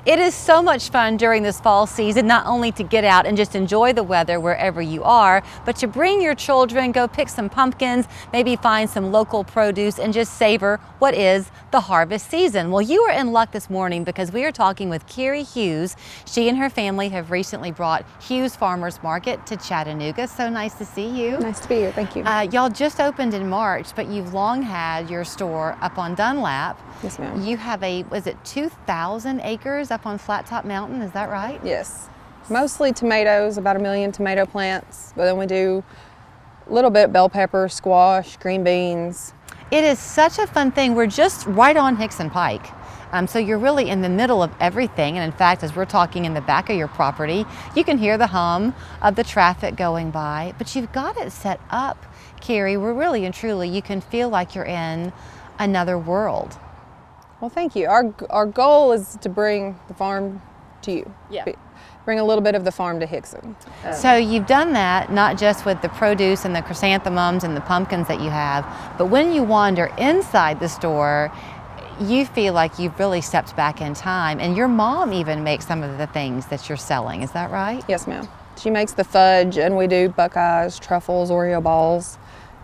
It is so much fun during this fall season, not only to get out and just enjoy the weather wherever you are, but to bring your children, go pick some pumpkins, maybe find some local produce and just savor what is the harvest season. Well, you are in luck this morning because we are talking with Carrie Hughes. She and her family have recently brought Hughes Farmers Market to Chattanooga. So nice to see you. Nice to be here, thank you. Y'all just opened in March, but you've long had your store up on Dunlap. Yes, ma'am. You have was it 2,000 acres up on Flat Top Mountain, is that right? Yes. Mostly tomatoes, about 1 million tomato plants, but then we do a little bit bell pepper, squash, green beans. It is such a fun thing. We're just right on Hixson Pike. So you're really in the middle of everything. And in fact, as we're talking in the back of your property, you can hear the hum of the traffic going by, but you've got it set up, Carrie, where really and truly you can feel like you're in another world. Well, thank you. Our goal is to bring the farm to you. Yeah. Bring a little bit of the farm to Hixson. So you've done that not just with the produce and the chrysanthemums and the pumpkins that you have, but when you wander inside the store, you feel like you've really stepped back in time, and your mom even makes some of the things that you're selling. Is that right? Yes, ma'am. She makes the fudge, and we do Buckeyes, truffles, Oreo balls,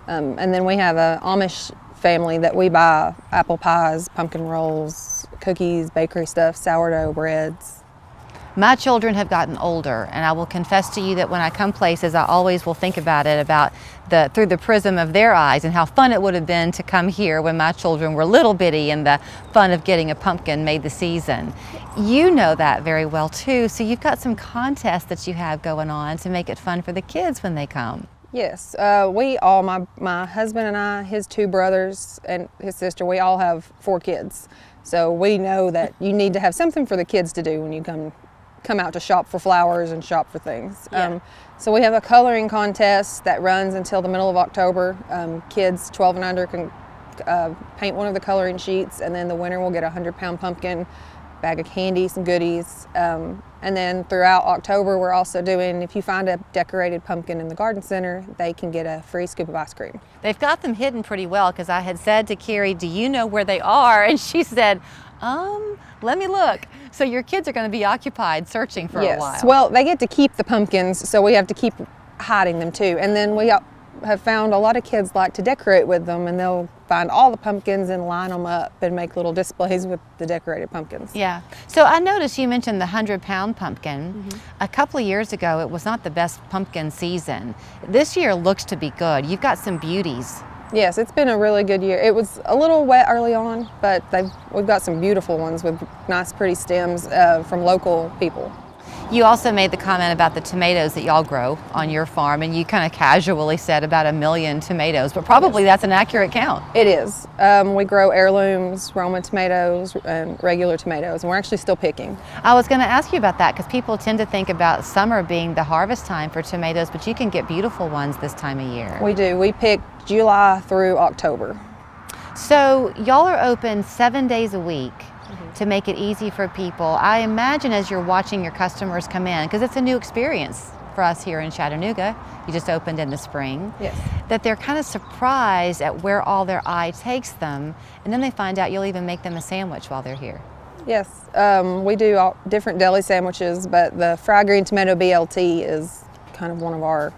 and then we have an Amish family that we buy apple pies, pumpkin rolls, cookies, bakery stuff, sourdough breads. My children have gotten older, and I will confess to you that when I come places, I always will think about it through the prism of their eyes and how fun it would have been to come here when my children were little bitty and the fun of getting a pumpkin made the season. You know that very well too, so you've got some contests that you have going on to make it fun for the kids when they come. Yes, my husband and I, his 2 brothers and his sister, we all have 4 kids. So we know that you need to have something for the kids to do when you come out to shop for flowers and shop for things. Yeah. So we have a coloring contest that runs until the middle of October. Kids 12 and under can paint one of the coloring sheets, and then the winner will get a 100-pound pumpkin, bag of candy, some goodies. And then throughout October, we're also doing, if you find a decorated pumpkin in the garden center, they can get a free scoop of ice cream. They've got them hidden pretty well, because I had said to Carrie, do you know where they are? And she said, let me look. So your kids are going to be occupied searching for a while. Yes, well, they get to keep the pumpkins, so we have to keep hiding them too. And then we have found a lot of kids like to decorate with them, and they'll find all the pumpkins and line them up and make little displays with the decorated pumpkins. Yeah. So I noticed you mentioned the 100-pound pumpkin. Mm-hmm. A couple of years ago, it was not the best pumpkin season. This year looks to be good. You've got some beauties. Yes, it's been a really good year. It was a little wet early on, but we've got some beautiful ones with nice, pretty stems from local people. You also made the comment about the tomatoes that y'all grow on your farm, and you kind of casually said about 1 million tomatoes, but probably that's an accurate count. It is. We grow heirlooms, Roma tomatoes, and regular tomatoes, and we're actually still picking. I was going to ask you about that, because people tend to think about summer being the harvest time for tomatoes, but you can get beautiful ones this time of year. We do. We pick July through October. So y'all are open 7 days a week. To make it easy for people. I imagine as you're watching your customers come in, because it's a new experience for us here in Chattanooga, you just opened in the spring, yes, that they're kind of surprised at where all their eye takes them, and then they find out you'll even make them a sandwich while they're here. Yes, we do all different deli sandwiches, but the fried green tomato BLT is kind of one of our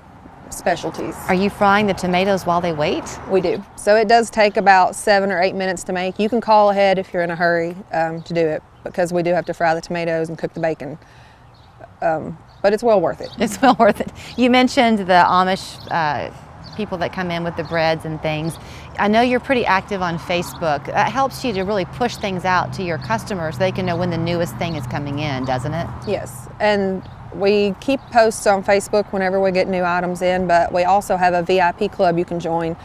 specialties. Are you frying the tomatoes while they wait? We do. So it does take about 7 or 8 minutes to make. You can call ahead if you're in a hurry to do it, because we do have to fry the tomatoes and cook the bacon. But it's well worth it. It's well worth it. You mentioned the Amish people that come in with the breads and things. I know you're pretty active on Facebook. That helps you to really push things out to your customers so they can know when the newest thing is coming in, doesn't it? Yes, and we keep posts on Facebook whenever we get new items in, but we also have a VIP club you can join,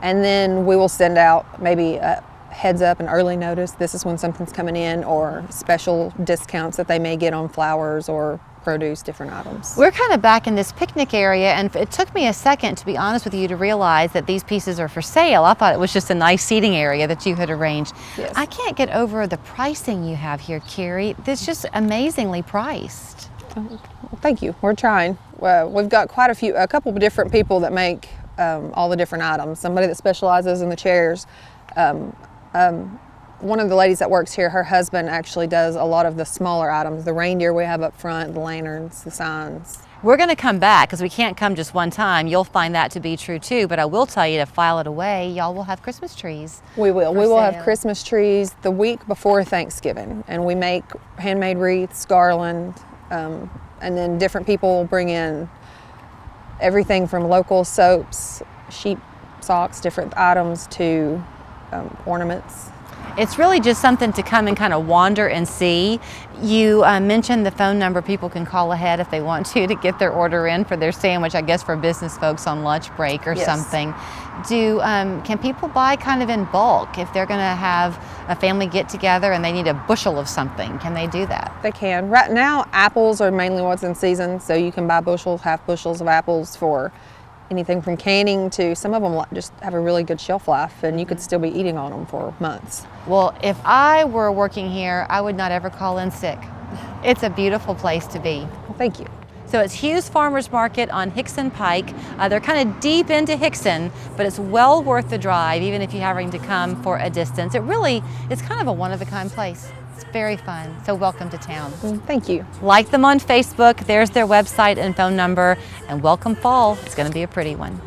and then we will send out maybe a heads up, an early notice, this is when something's coming in, or special discounts that they may get on flowers or produce, different items. We're kind of back in this picnic area, and it took me a second, to be honest with you, to realize that these pieces are for sale. I thought it was just a nice seating area that you had arranged. Yes. I can't get over the pricing you have here, Carrie. It's just amazingly priced. Well, thank you. We're trying. We've got quite a couple of different people that make all the different items. Somebody that specializes in the chairs, One of the ladies that works here, her husband actually does a lot of the smaller items, the reindeer we have up front, the lanterns, the signs. We're going to come back because we can't come just one time. You'll find that to be true too, but I will tell you to file it away. Y'all will have Christmas trees. We will. We will sale. have Christmas trees the week before Thanksgiving, and we make handmade wreaths, garland, and then different people will bring in everything from local soaps, sheep socks, different items to ornaments. It's really just something to come and kind of wander and see. You mentioned the phone number people can call ahead if they want to get their order in for their sandwich, I guess for business folks on lunch break or Yes. something. Can people buy kind of in bulk if they're going to have a family get together and they need a bushel of something? Can they do that? They can. Right now, apples are mainly what's in season, so you can buy bushels, half bushels of apples for anything from canning to some of them just have a really good shelf life, and you could still be eating on them for months. Well, if I were working here, I would not ever call in sick. It's a beautiful place to be. Well, thank you. So it's Hughes Farmers Market on Hixson Pike. They're kind of deep into Hixson, but it's well worth the drive, even if you're having to come for a distance. It's kind of a one-of-a-kind place. It's very fun. So welcome to town. Thank you. Like them on Facebook. There's their website and phone number. And welcome fall. It's going to be a pretty one.